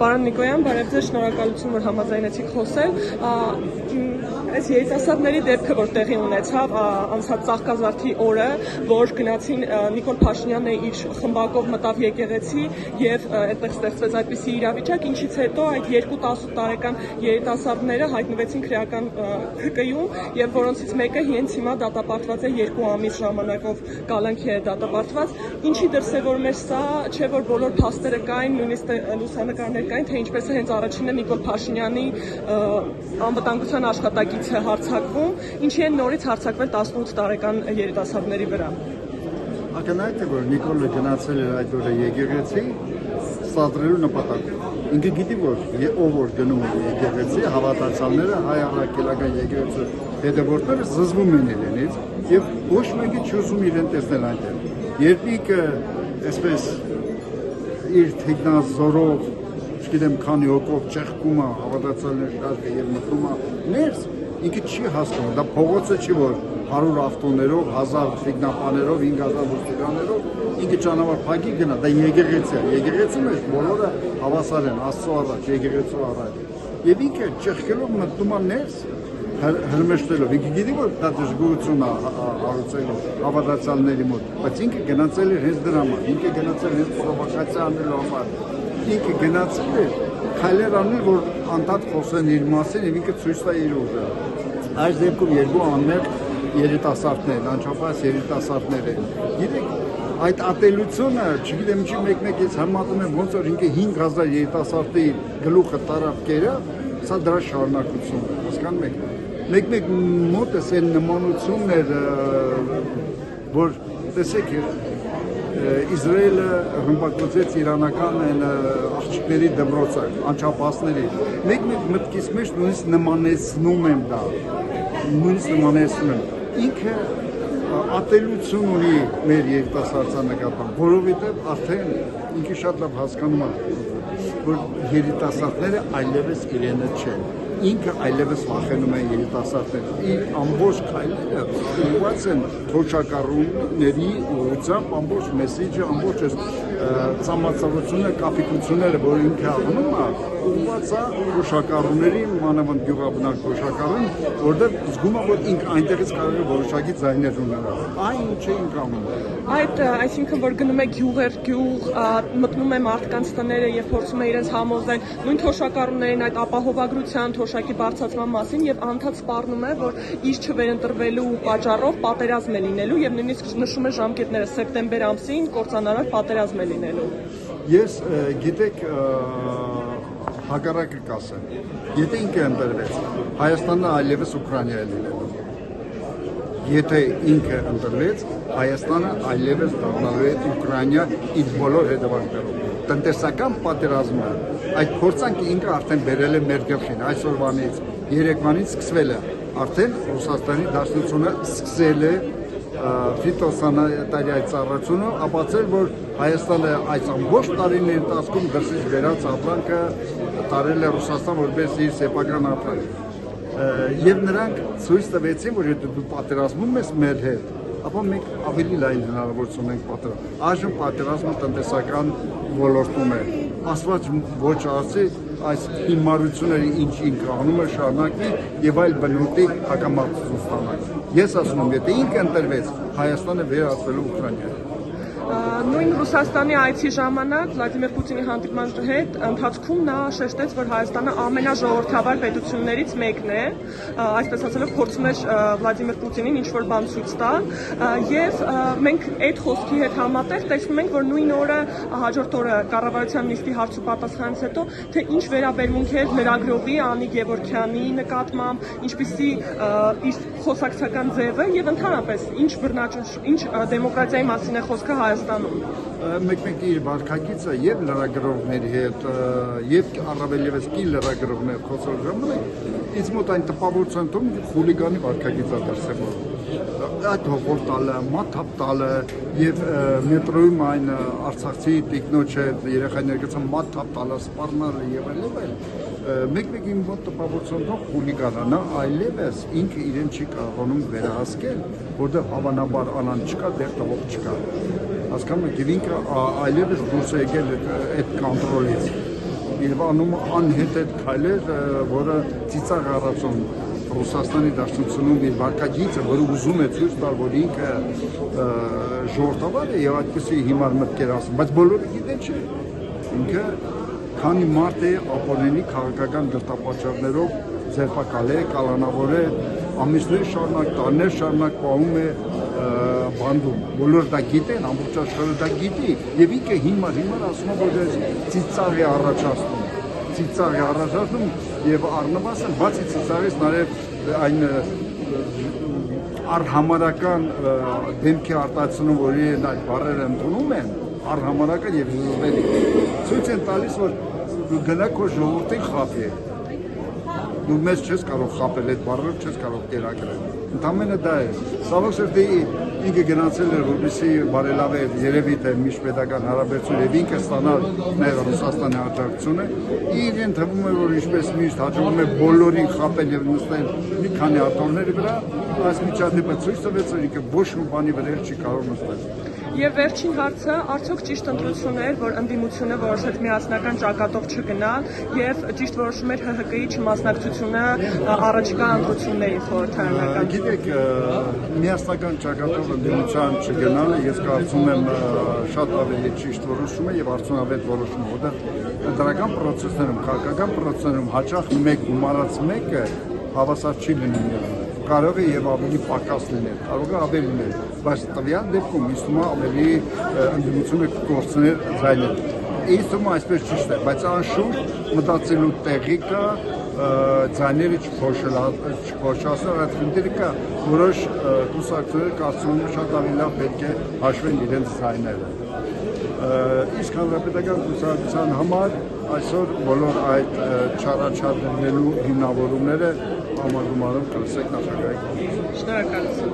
Պարոն Նիկոյան, բարև ձեզ, շնորհակալություն, որ համաձայնեցիք խոսել։ Այս երիտասարդների դեպքը, որ տեղի ունեցավ անցած Ծաղկազարդի օրը, որ գնացին Նիկոլ Փաշինյանն իր խմբակով մտավ եկեղեցի եւ այդտեղ ստեղծվեց այդպիսի իրավիճակ, ինչից հետո այդ 2-18 տարեկան երիտասարդները հայտնվեցին քրեական ՀԿ-ում եւ որոնցից մեկը հենց հիմա դատապարտված է 2 ամիս ժամանակով կալանքի է դատապարտված, ինչի դրսևորում է սա, չէ որ բոլոր փաստերը կային, նույնիսկ լուսանկարներ կային, թե ինչպես է հենց առաջինը Նիկոլ Փաշինյանի անվտանգության աշխատակից է հարձակվում, ինչի են նորից հարձակվել 18 տարեկան երիտասարդների վրա։ Ակնհայտ է, որ Նիկոլը գնացել էր այդ օրը եկեղեցի սադրելու նպատակով։ Ինքը գիտի, որ ով որ գնում է եկեղեցի, հավատացյալները հայ առաքելական եկեղեցու հետևորդները զզվում են իրենից եւ ոչ մեկը չուզում իրեն տեսնել այնտեղ։ Երբ ինքը այսպես իր թիկնազորով, չգիտեմ քանի հոգով ճեղքում է հավատացյալների շարքը եւ մտնում է ներս, ինքը չի հասկանում, դա փողոցը չի, որ 100 ավտոներով, 1000 թիկնապաներով, 5000 ոստիկաններով ինքը ճանապարհ փակի գնա, դա եկեղեցի է, եկեղեցու մեջ բոլորը հավասար են, Աստծո առաջ, եկեղեցու առաջ։ Եվ ինքը ճեղքելով մտնում է ներս, հրմշտելով, ինքը գիտի, որ դա դժգոհություն է հարուցելու հավատացյալների մոտ, բայց ինքը գնացել էր հենց դրա համար, ինքը գնացել հենց պրովոկացիա անելու համար, ինքը գնացել էր քայլեր անել, որ անդադ խոսեն իր մասին եւ ինքը ցույց տա իր ուժը։ Այս դեպքում երկու անմեղ երիտասարդներ, անչափահաս երիտասարդներ են։ Գիտեք, այդ ատելությունը, չգիտեմ ինչի մեկ-մեկից համատում եմ, ոնց որ ինքը 5000 երիտասարդի գլուխը տարավ կերա, սա դրա շարունակությունն է, հասկանում եք։ Մեկ-մեկ մոտս այն նմանություններ, որ տեսեք, Իսրայելը ռմբակոծեց իրանական աղջիկների դպրոցը, անչափահասների։ Մեկ-մեկ մտքիս մեջ նույնիսկ նմանեցնում եմ դա, ինքը ատելություն ունի մեր երիտասարդության նկատմամբ, որովհետև արդեն ինքը շատ լավ հասկանում է, որ երիտասարդները այլևս իրենը չեն, ինքը այլևս վախենում է երիտասարդները, իր ամբողջ քայլերը ուղղված են թոշակառուների ուղղությամբ, ամբողջ մեսիջը, ամբողջ ծամացավությունը, կապիկությունները, որ ինքը անում է, ուղղված է թոշակառուների, մանավանդ գյուղաբնակ թոշակառուն, որտեղ զգում է, որ ինքը այնտեղից կարող է որոշակի ձայներ ունենալ։ Այն ինչ է ինքը անում։ Այդ, այսինքն, որ գնում է գյուղեր գյուղ, մտնում է մարդկանց տները եւ փորձում է իրենց համոզել նույն թոշակառուներին այդ ապահովագրության, թոշակի բարձրացման մասին եւ անդադ սպառնում է, որ իր չվերընտրվելու պատճառով պատերազմ է լինելու եւ նույնիսկ նշում է ժամկետները սեպտեմբեր ամսին կործանարար պատերազմ է լինելու։ Ես գիտեք հակառակը կասեմ, եթե ինքը ընտրվեց, Հայաստանը այլևս Ուկրաինա է լինելու։ Եթե ինքը ընտրվեց, Հայաստանը այլևս դառնալու է Ուկրաինա իր բոլոր հետևանքներով։ Տնտեսական պատերազմը, այդ փորձանքը ինքը արդեն բերել է մեր գլխին, այսօրվանից, երեկվանից սկսվել է, արդեն Ռուսաստանի Դաշնությունը սկսել է ֆիտոսանիտարիայի ծառայությունը, ապացել, որ Հայաստանը այս ամբողջ տարիների ընթացքում դրսից բերած ապրանքը տարել է Ռուսաստան որպես իր սեփական ապրանք։ Եվ նրանք ցույց տվեցին, որ եթե դու պատերազմում ես մեր հետ, ապա մենք ավելի լայն հնարավորություն ունենք պատերազմ։ Այժմ պատերազմը տնտեսական ոլորտում է։ Աստված ոչ ասի, այս հիմարությունների ինչ ինքը անում է շարունակվի եւ այլ բնույթի հակամարտություն ստանալ։ Ես ասում եմ, եթե ինքը ընտրվեց, Հայաստանը վերածվելու Ուկրաինա։ Նույն Ռուսաստանի այցի ժամանակ Վլադիմիր Պուտինի հանդիպման հետ ընթացքում նա շեշտեց, որ Հայաստանը ամենաժողովրդավար պետություններից մեկն է, այսպես ասելով փորձում էր Վլադիմիր Պուտինին ինչ-որ բան ցույց տալ, եւ մենք այդ խոսքի հետ համատեղ տեսնում ենք, որ նույն օրը հաջորդ օրը կառավարության նիստի հարց ու պատասխանից հետո թե ինչ վերաբերմունք էր լրագրողի Անի Գևորգյանի նկատմամբ, ինչպիսի իր խոսակցական ձևը եւ ընդհանրապես ինչ դեմոկրատիայի մասին է խոսքը Հայաստանում։ Մեկ-մեկ իր վարքագիծը եւ լրագրողների հետ եւ առավել եւս կին լրագրողներ խոսող ժամանակ ինձ մոտ այն տպավորություն տում խուլիգանի վարքագիծը դարձել այդ հողոր տալը, մաթափ տալը եւ մետրոյում այն արցախցի տիկնոջը երեխաների գծը մաթափ տալը, սպառնալը եւ այլն մեկ-մեկ իմ մոտ տպավորություն տող խուլիգանը նա այլևս ինքը իրեն չի կարողանում վերահասկել, որտեղ հավանաբար անան չկա, դեռ տվող չկա։ Հասկանում եք, եւ ինքը այլևս դուրս է եկել այդ կոնտրոլից։ եւ անում անհետ քայլեր, որը ծիծաղ առածում Ռուսաստանի Դաշնությունում իր վարկագիծը, որը ուզում է ցույց տալ, որ ինքը ժողովրդավար է եւ այդպեսի հիմար մտքեր ասում, բայց բոլորը գիտեն չէ։ Ինքը քանի մարդ է ապօրինի քաղաքական դրդապատճառներով ձերբակալ է, կալանավոր է, ամիսներ շարունակ, տարիներ շարունակ պահում է բանդում։ Բոլորը դա գիտեն, ամբողջ աշխարհը դա գիտի եւ ինքը հիմար ասում է, որ ծիծաղ է առաջացնում եւ առնվազն բացի ծիծաղից նաեւ այն արհամարական դեմքի արտացնում, որի այդ բառերը ընդունում են, արհամարական եւ զուզվելի ցույց են տալիս, որ գնա քո ժողովրդին խափի։ Դու մեզ չես կարող խապել, այդ բառերով չես կարող կերակրել։ Ընդամենը դա է։ Ցավոք սրտի ինքը գնացել է, որպեսզի բարելավեր երևի թե միջպետական հարաբերություն եւ ինքը ստանալ նաեւ Ռուսաստանի աջակցությունը, իրեն թվում է, որ ինչպես միշտ հաջողվում է բոլորին խապել եւ նստել մի քանի աթոռների վրա, այս միջադեպը ցույց տվեց, որ ինքը ոչ մի բանի վրա չի կարող նստել։ Եվ վերջին հարցը, արդյոք ճիշտ ընտրություն էր, որ ընդդիմությունը որոշեց միասնական ճակատով չգնալ եւ ճիշտ որոշում էր ՀՀԿ-ի չմասնակցությունը առաջիկա ընտրություններին խորհրդարանական։ Գիտեք, միասնական ճակատով ընդդիմության չգնալը ես կարծում եմ շատ ավելի ճիշտ որոշում է եւ արդյունավետ որոշում է, որտեղ ընտրական process-ներում, քաղաքական process-ներում հաճախ մեկ գումարած մեկը հավասար չի լինում։ Կարող է եւ ավելի պակաս լինել, կարող է ավելի լինել, բայց տվյալ դեպքում ինձ թվում է ավելի ընդդիմությունը կորցներ ձայներ։ Ինձ թվում է այսպես ճիշտ է, բայց անշուշտ մտածելու տեղի կա, ձայները չփոշացնել, այդ խնդիրը կա, որոշ կուսակցություններ կարծում են շատ ավելի լավ պետք է հաշվեն իրենց ձայները։ Իսկ հանրապետական կուսակցության համար այսօր բոլոր այդ չառաջադրելու հիմնավորումները համագումարով կլսեք նախագահի կողմից։ Շնորհակալություն։